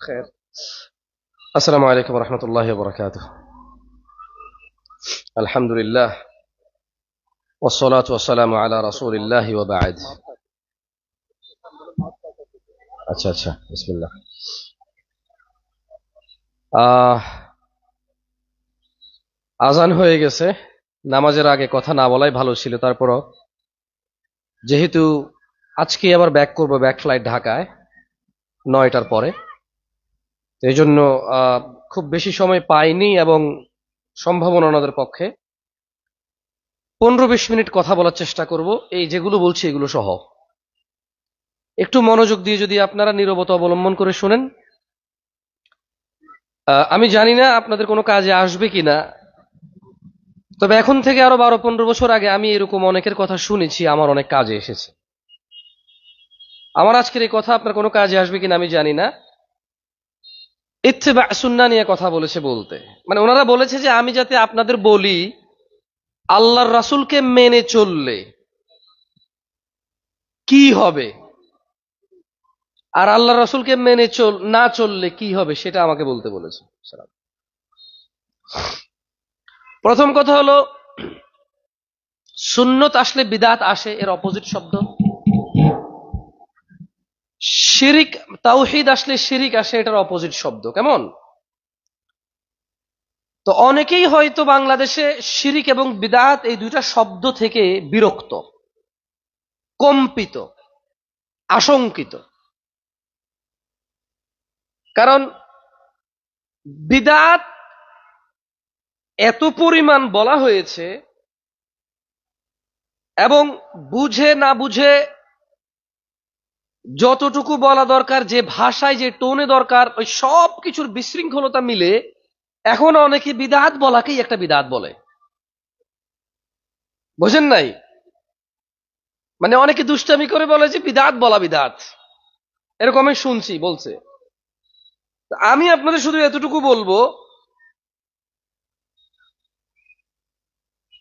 خير. السلام عليكم ورحمة الله وبركاته. الحمد لله والصلاة والسلام على رسول الله وبعد. আচ্ছা বিসমিল্লাহ। আজান হয়ে গেছে, নামাজের আগে কথা না বলাই ভালো ছিল। তারপরও যেহেতু আজকে আবার ব্যাক করব, ব্যাক ফ্লাইট ঢাকায় 9টার পরে, এই জন্য খুব বেশি সময় পাইনি এবং সম্ভাবনা ওনাদের পক্ষে 15-20 মিনিট কথা বলার চেষ্টা করব। এই যেগুলো বলছি এগুলো সহ একটু মনোযোগ দিয়ে যদি আপনারা নীরবতা অবলম্বন করে শুনেন। আমি জানি না আপনাদের কোনো কাজে আসবে কিনা, তবে এখন থেকে আরো 12-15 বছর আগে আমি এরকম অনেকের কথা শুনেছি, আমার অনেক কাজে এসেছে। আমার আজকের এই কথা আপনার কোনো কাজে আসবে কিনা আমি জানি না। ইত্তেবা সুন্নাহ নিয়ে কথা বলেছে, বলতে মানে ওনারা বলেছে যে আমি যাতে আপনাদের বলি আল্লাহর রাসূলকে মেনে চললে কি হবে আর আল্লাহর রাসূলকে মেনে না চললে কি হবে সেটা আমাকে বলতে বলেছে। প্রথম কথা হলো, সুন্নত আসলে বিদআত আসে, এর অপোজিট শব্দ। শিরিক, তাওহীদ আসলে শিরিক আসে, এটার অপোজিট শব্দ। কেমন? তো অনেকেই হয়তো বাংলাদেশে শিরিক এবং বিদআত এই দুইটা শব্দ থেকে বিরক্ত, কম্পিত, আশঙ্কিত। কারণ বিদআত এত পরিমাণ বলা হয়েছে এবং বুঝে না বুঝে যতটুকু বলা দরকার, যে ভাষায় যে টোনে দরকার, ওই সব কিছুর বিশৃঙ্খলতা মিলে এখন অনেকে বিদআত বলাকেই একটা বিদআত বলে। বোঝেন নাই? মানে অনেকে দুষ্টামি করে বলে যে বিদআত বলা বিদআত, এরকম আমি শুনছি বলছে। আমি আপনাদের শুধু এতটুকু বলবো,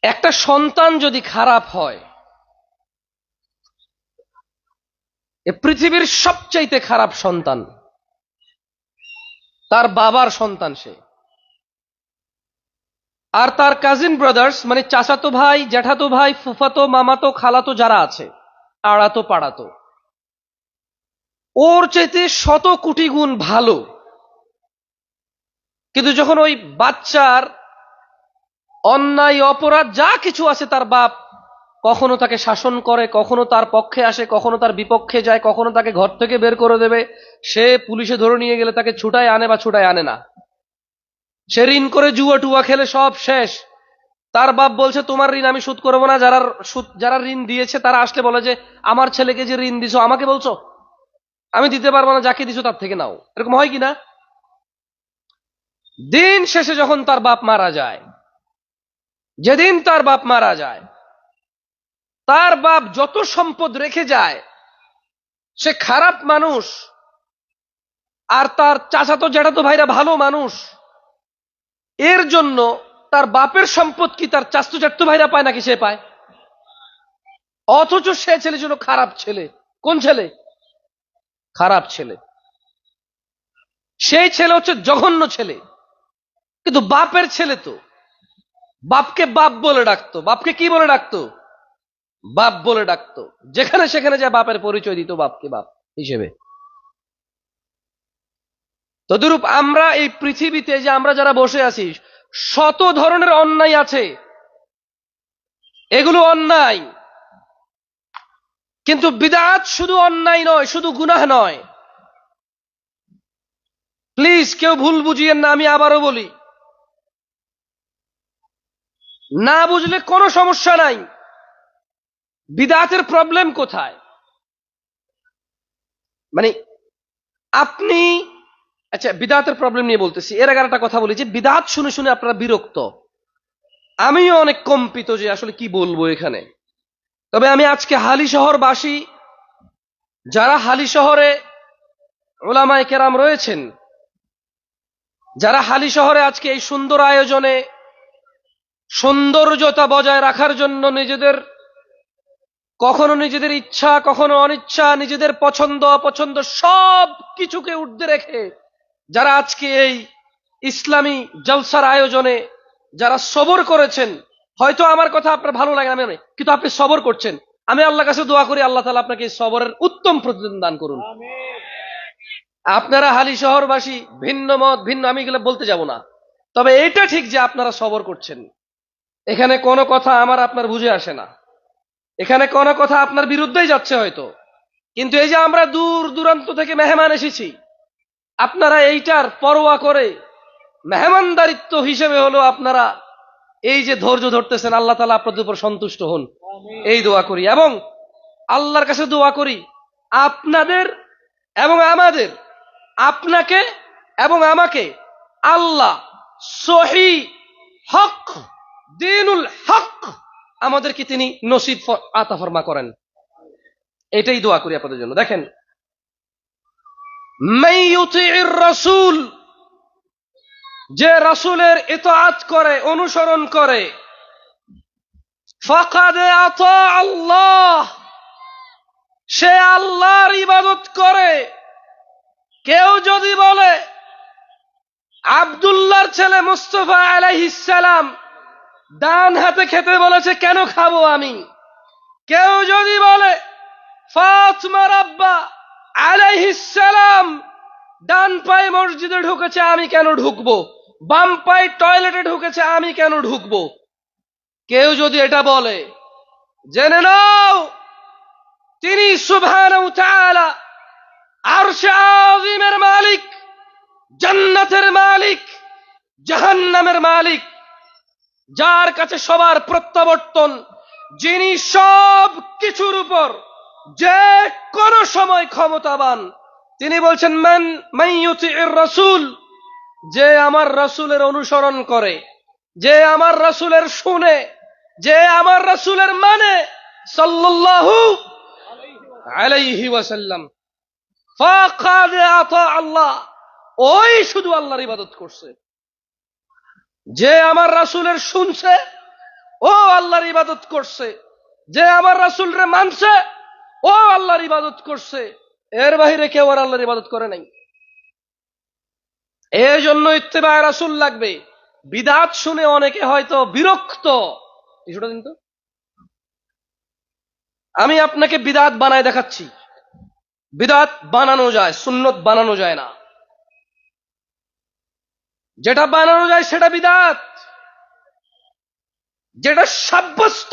একটা সন্তান যদি খারাপ হয়, এ পৃথিবীর সবচাইতে খারাপ সন্তান তার বাবার সন্তান সে। আর তার কাজিন ব্রাদার্স মানে চাচাতো ভাই, জ্যাঠাতো ভাই, ফুফাতো, মামাতো, খালাতো যারা আছে, আড়াতো পাড়াতো, ওর চাইতে শত কোটি গুণ ভালো। কিন্তু যখন ওই বাচ্চার অন্যায় অপরাধ যা কিছু আছে, তার বাপ কখনো তাকে শাসন করে, কখনো তার পক্ষে আসে, কখনো তার বিপক্ষে যায়, কখনো তাকে ঘর থেকে বের করে দেবে, সে পুলিশে ধরে নিয়ে গেলে তাকে ছুটায় আনে বা ছুটায় আনে না, সে ঋণ করে জুয়া টুয়া খেলে সব শেষ। তার বাপ বলছে তোমার ঋণ আমি শোধ করবো না। যারা ঋণ দিয়েছে তারা আসলে বলে যে আমার ছেলেকে যে ঋণ দিছো আমাকে বলছো, আমি দিতে পারবো না, যাকে দিছো তার থেকে নাও। এরকম হয় কিনা? দিন শেষে যখন তার বাপ মারা যায়, যেদিন তার বাপ মারা যায়, তার বাপ যত সম্পদ রেখে যায়, সে খারাপ মানুষ আর তার চাচাতো জ্যাঠাতো ভাইরা ভালো মানুষ, এর জন্য তার বাপের সম্পদ কি তার চাচাতো জ্যাঠাতো ভাইরা পায় নাকি সে পায়? অথচ সে ছেলে ছিল খারাপ ছেলে। কোন ছেলে? খারাপ ছেলে। সেই ছেলে হচ্ছে জঘন্য ছেলে। কিন্তু বাপের ছেলে তো বাপকে বাপ বলে ডাকতো। বাপকে কি বলে ডাকতো? বাপ বলে ডাকতো। যেখানে সেখানে যায় বাপের পরিচয় দিত বাপকে বাপ হিসেবে। তদুরূপ আমরা এই পৃথিবীতে যে আমরা যারা বসে আছি, শত ধরনের অন্যায় আছে, এগুলো অন্যায়। কিন্তু বিদআত শুধু অন্যায় নয়, শুধু গুনাহ নয়। প্লিজ কেউ ভুল বুঝিয়েন না, আমি আবারও বলি, না বুঝলে কোনো সমস্যা নাই। বিদআতের প্রবলেম কোথায়? মানে আপনি, আচ্ছা বিদআতের প্রবলেম নিয়ে বলতেছি, এর আগে একটা কথা বলি যে বিদআত শুনে শুনে আপনারা বিরক্ত, আমিও অনেক কম্পিত যে আসলে কি বলবো এখানে। তবে আমি আজকে হালি শহরবাসী, যারা হালি শহরে উলামায়ে কেরাম রয়েছেন, যারা হালি শহরে আজকে এই সুন্দর আয়োজনে সৌন্দর্যতা বজায় রাখার জন্য কখনো নিজেদের ইচ্ছা, কখনো অনিচ্ছা, নিজেদের পছন্দ অপছন্দ সব কিছুকে ঊর্ধ্বে রেখে যারা আজকে এই ইসলামী জলসার আয়োজনে যারা সবর করেছেন, হয়তো আমার কথা আপনার ভালো লাগে না, কিন্তু আপনি সবর করছেন, আমি আল্লাহর কাছে দোয়া করি আল্লাহ তাআলা আপনাকে সবরের উত্তম প্রতিদান দান করুন। আপনারা হালি শহরবাসী ভিন্ন মত ভিন্ন, আমি এগুলো বলতে যাব না, তবে এটা ঠিক যে আপনারা সবর করছেন। এখানে কোনো কথা আমার আপনার বুঝে আসে না, এখানে কোনো কথা আপনার বিরুদ্ধেই যাচ্ছে হয়তো, কিন্তু এই যে আমরা দূর দূরান্ত থেকে মেহমান এসেছি, আপনারা এইটার পরোয়া করে মেহমানদারিত্ব হিসেবে হলো আপনারা এই যে ধৈর্য ধরতেছেন, আল্লাহ তাআলা আপনাদের উপর সন্তুষ্ট হন এই দোয়া করি, এবং আল্লাহর কাছে দোয়া করি আপনাদের এবং আমাদের, আপনাকে এবং আমাকে আল্লাহ সহি হক দ্বীনুল হক আমাদেরকে তিনি নসিব আতা ফরমা করেন, এটাই দোয়া করি আপনাদের জন্য। দেখেন, মান ইউতিইর রাসূল, যে রাসূলের ইতাআত করে অনুসরণ করে, ফাকাদ আতা আল্লাহ, সে আল্লাহর ইবাদত করে। কেউ যদি বলে আব্দুল্লাহর ছেলে মুস্তাফা আলাইহিস সালাম ডান হাতে খেতে বলেছে, কেন খাবো আমি? কেউ যদি বলে ফাতিমার আব্বা আলাইহিস সালাম ডান পায়ে মসজিদে ঢুকেছে, আমি কেন ঢুকবো? বাম পায়ে টয়লেটে ঢুকেছে, আমি কেন ঢুকবো? কেউ যদি এটা বলে, জেনে নাও তিনি সুবহানাহু ওয়া তাআলা আরশে আযীমের মালিক, জান্নাতের মালিক, জাহান্নামের মালিক, যার কাছে সবার প্রত্যাবর্তন, যিনি সব কিছুর উপর যে কোন সময় ক্ষমতাবান। তিনি বলছেন মান ইউতিইর রাসূল, যে আমার রাসূলের অনুসরণ করে, যে আমার রাসূলের শুনে, যে আমার রাসূলের মানে সাল্লাল্লাহু আলাইহি ওয়াসাল্লাম, ফাকাদ আতা আল্লাহ, ওই শুধু আল্লাহর ইবাদত করছে। যে আমার রাসূলের শুনছে ও আল্লাহর ইবাদত করছে, যে আমার রাসূলরে মানছে ও আল্লাহর ইবাদত করছে, এর বাইরে কেউ আর আল্লাহর ইবাদত করে নাই। এই জন্য ইত্তেবায়ে রাসূল লাগবে। বিদআত শুনে অনেকে হয়তো বিরক্ত, ইস্যুটা দিন তো, আমি আপনাকে বিদআত বানায় দেখাচ্ছি। বিদআত বানানো যায়, সুন্নত বানানো যায় না। যেটা বানানো যায় সেটা বিদআত, যেটা সাব্যস্ত।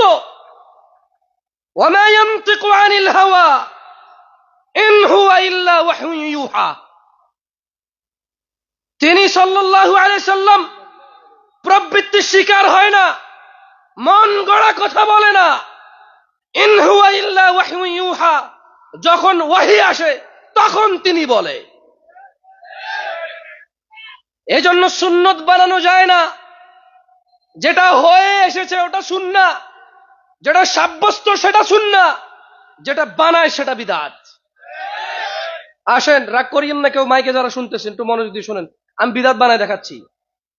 ওয়ামা ইয়ানতিকু আনিল হাওয়া ইন হুয়া ইল্লা ওয়াহয়ু ইউহা, তিনি সাল্লাল্লাহু আলাইহি সাল্লাম প্রবৃত্তির শিকার হয় না, মন গড়া কথা বলে না। ইন হুয়া ইল্লা ওয়াহয়ু ইউহা, যখন ওহী আসে তখন তিনি বলে। এজন্য সুন্নত বানানো যায় না। যেটা হয়ে এসেছে ওটা সুন্নাহ, যেটা সাব্যস্ত সেটা সুন্নাহ, যেটা বানায় সেটা বিদআত। আসেন, রাগ করিয়েন না কেউ, মাইকে যারা শুনতেছেন একটু মনোযোগ দিয়ে শুনেন, আমি বিদআত বানায় দেখাচ্ছি।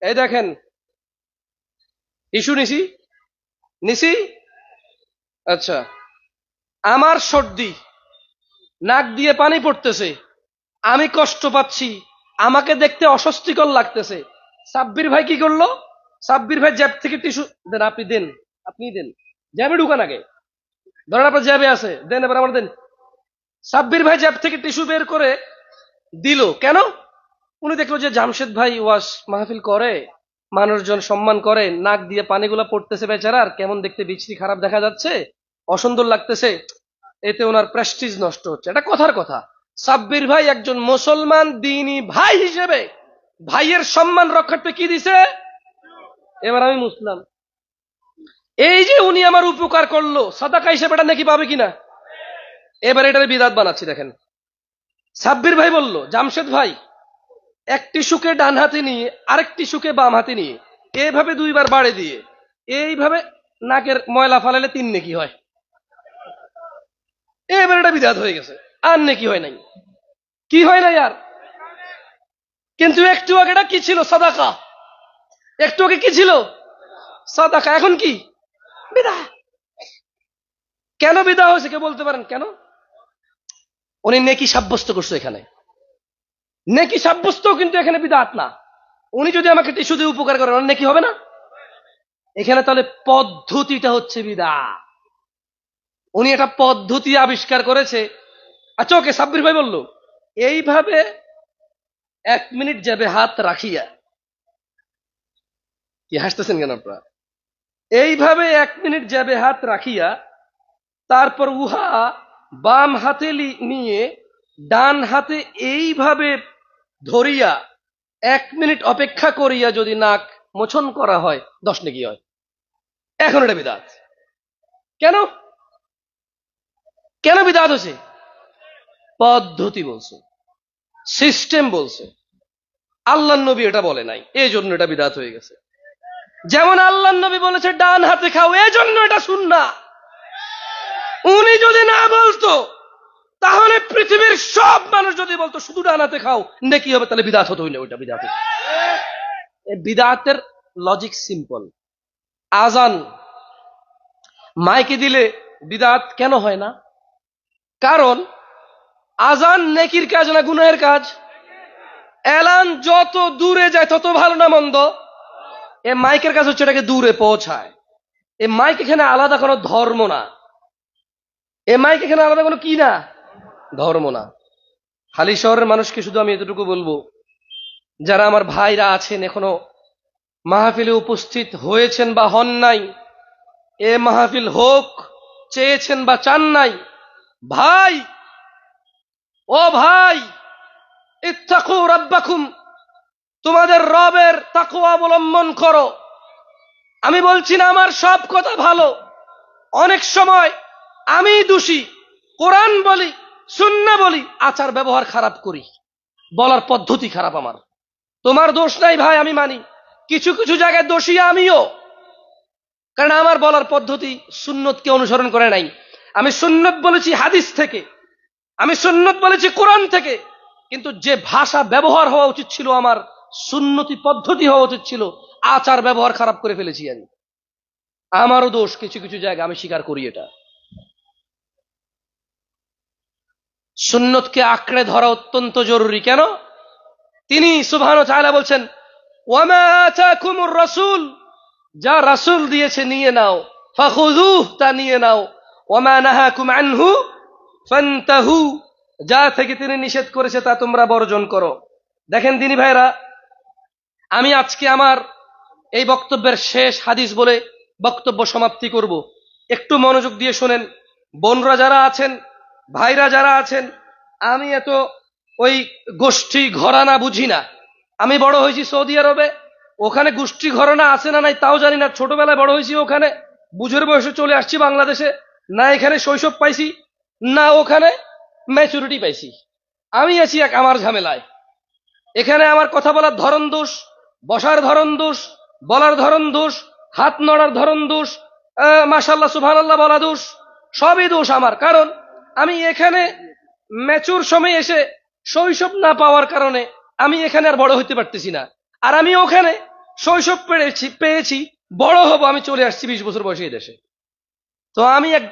এই দেখেন, ইস্যু নিছি। আচ্ছা, আমার সর্দি, নাক দিয়ে পানি পড়তেছে, আমি কষ্ট পাচ্ছি, আমাকে দেখতে অস্বস্তিকর লাগতেছে। সাব্বির ভাই কি করলো? সাব্বির ভাই জ্যাব থেকে টিস্যু দেন, আপনি দেন, আপনি দেন, জ্যাবে ঢুকান আগে, ধরেন আপনার জ্যাবে আছে, দেন, এবার আমার দেন। সাব্বির ভাই জ্যাব থেকে টিস্যু বের করে দিল, কেন? উনি দেখলো যে জামশেদ ভাই ওয়াজ মাহফিল করে, মানুষজন সম্মান করে, নাক দিয়ে পানিগুলা পড়তেছে বেচারার, কেমন দেখতে বিশ্রী খারাপ দেখা যাচ্ছে, অসুন্দর লাগতেছে, এতে ওনার প্রেস্টিজ নষ্ট হচ্ছে। এটা কথার কথা। সাব্বির ভাই একজন মুসলমান দ্বীনী ভাই হিসেবে ভাইয়ের সম্মান রক্ষার্থে কি দিছে? এবার আমি মুসলাম, এই যে উনি আমার উপকার করলো, সাদাকা হিসেবে এটা নাকি পাবে কিনা? এবার এটার বিদআত বানাচ্ছি। দেখেন, সাব্বির ভাই বলল, জামশেদ ভাই একটি সুকে ডান হাতে নিয়ে আরেকটি সুকে বাম হাতে নিয়ে এইভাবে দুইবার বাড়ে দিয়ে এইভাবে নাকের ময়লা ফালালে 3 নেকি হয়। এবার এটা বিদআত হয়ে গেছে, আর নেকি হয় নাই। কি হয় নাই আর? কিন্তু একটু আগে এটা কি ছিল? সাদাকা। একটু আগে কি ছিল? সাদাকা। এখন কি? বিদআত। কেন বিদআত হয়েছে কেউ বলতে পারেন কেন? উনি নেকি সাব্যস্ত করছে এখানে। নেকি সাব্যস্ত, কিন্তু এখানে বিদআত না। উনি যদি আমাকে টিস্যু দিয়ে উপকার করেন, নেকি হবে না? এখানে তাহলে পদ্ধতিটা হচ্ছে বিদআত। উনি একটা পদ্ধতি আবিষ্কার করেছে। আচ্ছা, ওকে, সাব্বির ভাই বলল এইভাবে 1 মিনিট যাবে হাত রাখিয়া। কি হাসতেছেন কেন আপনারা? এইভাবে 1 মিনিট যাবে হাত রাখিয়া, তারপর উহা বাম হাতে নিয়ে ডান হাতে এইভাবে ধরিয়া 1 মিনিট অপেক্ষা করিয়া যদি নাক মোছন করা হয় 10 নেকি হয়। এখন এটা বিদআত। কেন কেন বিদআত হচ্ছে? পদ্ধতি বলছে, সিস্টেম বলছে। আল্লাহর নবী এটা বলে নাই, এই জন্য এটা বিদআত হয়ে গেছে। যেমন আল্লাহর নবী বলেছে ডান হাতে খাও, এই জন্য এটা সুন্নাহ। উনি যদি না বলতো, তাহলে পৃথিবীর সব মানুষ যদি বলতো শুধু ডান হাতে খাও নেকি হবে, তাহলে বিদআত হতো না। ওইটা বিদআত। এই বিদআতের লজিক সিম্পল। আজান মাইকে দিলে বিদআত কেন হয় না? কারণ আজান নেকির কাজ না গুনাহের কাজ? এলান যত দূরে যায় তত ভালো না মন্দ? এ মাইকের কাজ হচ্ছে এটাকে দূরে পৌঁছায়। এ মাইক এখানে আলাদা কোনো ধর্ম না। এ মাইক এখানে আলাদা কোনো কি না, ধর্ম না। হালি শহরের মানুষকে শুধু আমি এতটুকু বলবো, যারা আমার ভাইরা আছেন এখনো মাহফিলে উপস্থিত হয়েছেন বা হন নাই, এ মাহফিল হোক চেয়েছেন বা চান নাই, ভাই, ও ভাই, ইত্তাকু রাব্বাকুম, তোমাদের রবের তাকওয়া অবলম্বন করো। আমি বলছি না আমার সব কথা ভালো, অনেক সময় আমি দোষী, কোরআন বলি, সুন্নাহ বলি, আচার ব্যবহার খারাপ করি, বলার পদ্ধতি খারাপ আমার। তোমার দোষ নাই ভাই, আমি মানি কিছু কিছু জায়গায় দোষী আমিও, কারণ আমার বলার পদ্ধতি সুন্নতকে অনুসরণ করে নাই। আমি সুন্নত বলেছি হাদিস থেকে, আমি সুন্নত বলেছি কোরআন থেকে, কিন্তু যে ভাষা ব্যবহার হওয়া উচিত ছিল আমার সুন্নতি পদ্ধতি হওয়া উচিত ছিল, আচার ব্যবহার খারাপ করে ফেলেছি আমি। আমারও দোষ কিছু কিছু জায়গা, আমি স্বীকার করি এটা। সুন্নতকে আঁকড়ে ধরা অত্যন্ত জরুরি। কেন? তিনি সুবহানাহু ওয়া তাআলা বলছেন, ওয়ামা আতাকুমুর রাসূল, যা রাসূল দিয়েছে নিয়ে নাও, ফাখুযুহু, তা নিয়ে নাও, ওয়ামা নাহাকুম আনহু ফান্তাহু, যা থেকে তিনি নিষেধ করেছে তা তোমরা বর্জন করো। দেখেন দিনী ভাইরা, আমি আজকে আমার এই বক্তব্যের শেষ হাদিস বলে বক্তব্য সমাপ্তি করব। একটু মনোযোগ দিয়ে শোনেন। বোনরা যারা আছেন, ভাইরা যারা আছেন, আমি এত ওই গোষ্ঠী ঘরানা বুঝি না। আমি বড় হয়েছি সৌদি আরবে, ওখানে গোষ্ঠী ঘরানা আছে না নাই তাও জানি না। ছোটবেলায় বড় হয়েছি ওখানে, বুঝের বয়সে চলে আসছি বাংলাদেশে, না এখানে শৈশব পাইছি না ওখানে ম্যাচুরিটি পাইছি। আমি আছি এক আমার ঝামেলায়। এখানে আমার কথা বলার ধরন দোষ, বসার ধরন দোষ, বলার ধরন দোষ, হাত নড়ার ধরন দোষ, মাশাআল্লাহ সুবহানাল্লাহ বলা দোষ, সবই দোষ আমার। কারণ আমি এখানে ম্যাচুর সময় এসে শৈশব না পাওয়ার কারণে আমি এখানে আর বড় হইতে পারতেছি না। আর আমি ওখানে শৈশব পেয়েছি, বড় হব, আমি চলে আসছি 20 বছর বয়সে এই দেশে। তো আমি এক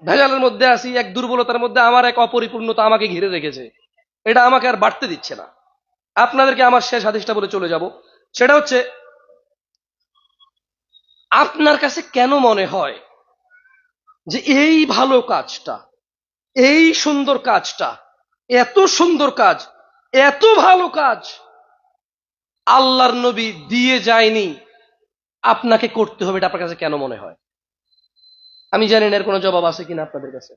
ভেজালের মধ্যে আছি, এক দুর্বলতার মধ্যে, আমার এক অপরিপূর্ণতা আমাকে ঘিরে রেখেছে। এটা আমাকে আর বাড়তে দিচ্ছে না। আপনাদেরকে আমার শেষ হাদিসটা বলে চলে যাব। সেটা হচ্ছে, আপনার কাছে কেন মনে হয় যে এই ভালো কাজটা, এই সুন্দর কাজটা, এত সুন্দর কাজ, এত ভালো কাজ আল্লাহর নবী দিয়ে যায়নি, আপনাকে করতে হবে? এটা আপনার কাছে কেন মনে হয়? আমি জানি না এর কোনো জবাব আছে কিনা আপনাদের কাছে।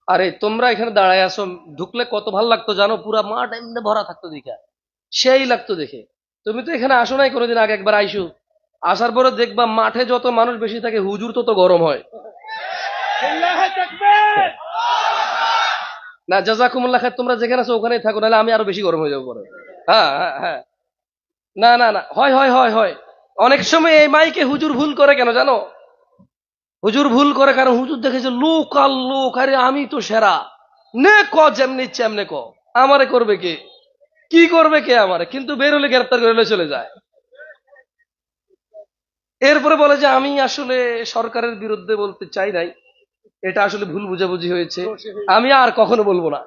আরে তোমরা এখানে দাঁড়ায় আসো, ঢুকলে কত ভালো লাগতো জানো, পুরা মাঠ এমনি ভরা থাকতো, দেখা সেই লাগতো দেখে। তুমি তো এখানে আসো নাই কোনোদিন, আগে একবার আইসো, আসার পরে দেখবা মাঠে যত মানুষ বেশি থাকে হুজুর তত গরম হয়। না, জাযাকুমুল্লাহ খাইর, তোমরা যেখানে আছো ওখানেই থাকো, নাহলে আমি আরো বেশি গরম হয়ে যাবো পরে। হ্যাঁ হ্যাঁ হ্যাঁ, না না না, হয় হয় হয় হয়। অনেক সময় এই মাইকে হুজুর ভুল করে কেন জানো? হুজুর ভুল করে কারণ হুজুর দেখেছে লোক আর লোক, আরে আমি তো সেরা, নে ক যেমনি ইচ্ছে এমনি ক, আমারে করবে কে, কি করবে কে আমারে, কিন্তু বের হলে গ্রেপ্তার করে চলে যায়। এরপরে বলে যে আমি আসলে সরকারের বিরুদ্ধে বলতে চাই নাই, এটা আসলে ভুল বুঝাবুঝি হয়েছে, আমি আর কখনো বলবো না।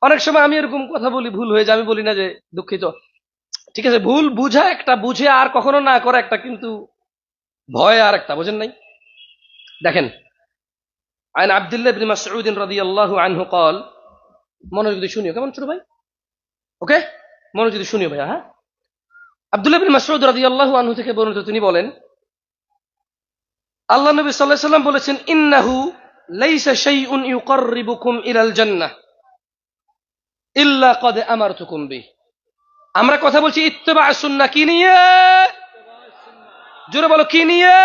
অনেক সময় আমি এরকম কথা বলি, ভুল হয়ে যায়, আমি বলি না যে দুঃখিত, ঠিক আছে, ভুল বুঝা একটা, বুঝে আর কখনো না করা একটা, কিন্তু ভয় আর একটা, বুঝেন নাই? দেখেন, আইন আব্দুল্লাহ ইবনে মাসউদ রাদিয়াল্লাহু আনহু قال, মনোযোগ দিয়ে শুনিও, কেমন ছোট ভাই? ওকে, মনোযোগ দিয়ে শুনিও ভাইয়া। হ্যাঁ, আব্দুল্লাহ ইবনে মাসউদ রাদিয়াল্লাহু আনহু থেকে বর্ণিত, তিনি বলেন, আল্লাহ নবী সাল্লাল্লাহু আলাইহি সাল্লাম বলেছেন, ইন্নাহু লাইসা শাইউন ইউকাররিবুকুম ইলাল জান্নাহ ইল্লা ক্বাদ আমারতুকুম বিহি। আমরা কথা বলছি ইত্তিবা সুন্নাহ কি নিয়ে? জোরে বলো, কি নিয়ে?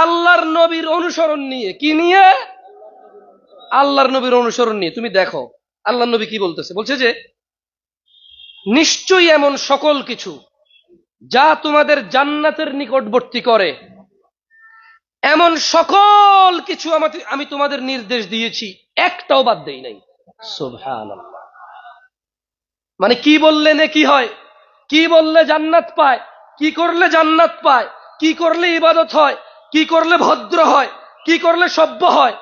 আল্লাহর নবীর অনুসরণ নিয়ে। কি নিয়ে? আল্লাহর নবীর অনুসরণ নিয়ে। তুমি দেখো আল্লাহর নবী কি বলতেছে, বলছে যে নিশ্চয়ই এমন সকল কিছু যা তোমাদের জান্নাতের নিকটবর্তী করে, এমন সকল কিছু আমি তোমাদের নির্দেশ দিয়েছি, একটাও বাদ দেই নাই। সুবহানাল্লাহ। মানে কি বললে নেকি হয়, কি বললে জান্নাত পায়, কি করলে জান্নাত পায়, কি করলে ইবাদত হয়, কি করলে ভদ্র হয়, কি করলে সভ্য হয়।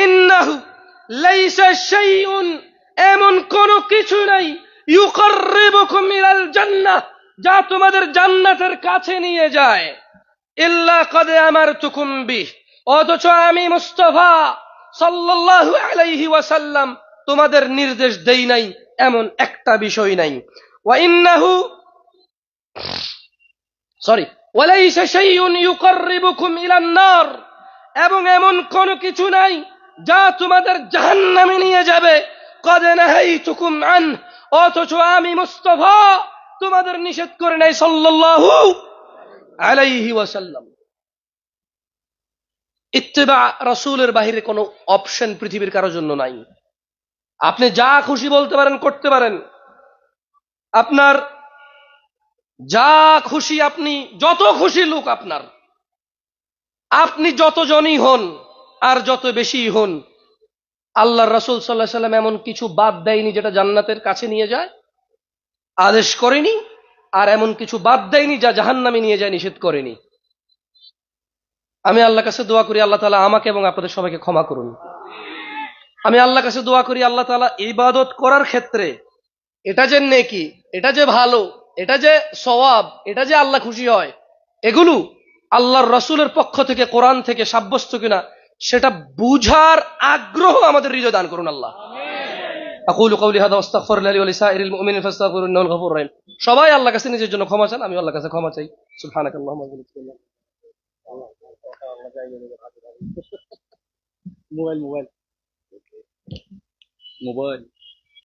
ইন্নাহু লাইসা শাইউন, এমন কোন কিছু নাই, ইউকাররিবুকুম ইলাল জান্নাহ, যা তোমাদের জান্নাতের কাছে নিয়ে যায়, ইল্লা ক্বাদ আমারতুকুম বিহি, অথচ আমি মুস্তাফা সাল্লাল্লাহু আলাইহি ওয়াসাল্লাম তোমাদের নির্দেশ দেই নাই এমন একটা বিষয় নাই। ওয়া ইন্নাহু ওয়ালাইসা শাইউন ইউকাররিবুকুম ইলান নার, এবং এমন কোন কিছু নাই যা তোমাদের জাহান্নামে নিয়ে যাবে, ক্বাদ নাহাইতুকুম আন, অথচ আমি মুস্তাফা তোমাদের নিষেধ করে নাই সাল্লাল্লাহু আলাইহি ওয়াসাল্লাম। ইত্তিবা রাসূলের বাহিরে কোনো অপশন পৃথিবীর কারোর জন্য নাই। আপনি যা খুশি বলতে পারেন, করতে পারেন, আপনার যা খুশি, আপনি যত খুশি লোক আপনার, আপনি যতজনই হন আর যত বেশি হন, আল্লাহর রাসূল সাল্লাল্লাহু আলাইহি ওয়াসাল্লাম এমন কিছু বাদ দেয়নি যেটা জান্নাতের কাছে নিয়ে যায়, আদেশ করেনি, আর এমন কিছু বাদ দেয়নি যা জাহান্নামে নিয়ে যায়, নিষেধ করেনি। আমি আল্লাহর কাছে দোয়া করি আল্লাহ তাআলা আমাকে এবং আপনাদের সবাইকে ক্ষমা করুন। আমি আল্লাহর কাছে দোয়া করি আল্লাহ তাআলা ইবাদত করার ক্ষেত্রে এটা যে নেকি, এটা যে ভালো, এটা যে সওয়াব, এটা যে আল্লাহ খুশি হয়, এগুলো আল্লাহর রাসূলের পক্ষ থেকে, কোরআন থেকে সাব্যস্ত কিনা সেটা বুঝার আগ্রহ আমাদের হৃদয় দান করুন আল্লাহ। আকুলু কওলি হাযা ওয়াস্তাগফিরুল্লাহ লি ওয়া লিসাইরিল মুমিনিন ফাস্তাগফিরুহু ইন্নাহুল গফুরুর রহিম। সবাই আল্লাহর কাছে নিজের জন্য ক্ষমা চান, আমি আল্লাহর কাছে ক্ষমা চাই। সুবহানাকাল্লাহুম্মা ওয়া বিহামদিকা। Mobile mobile mobile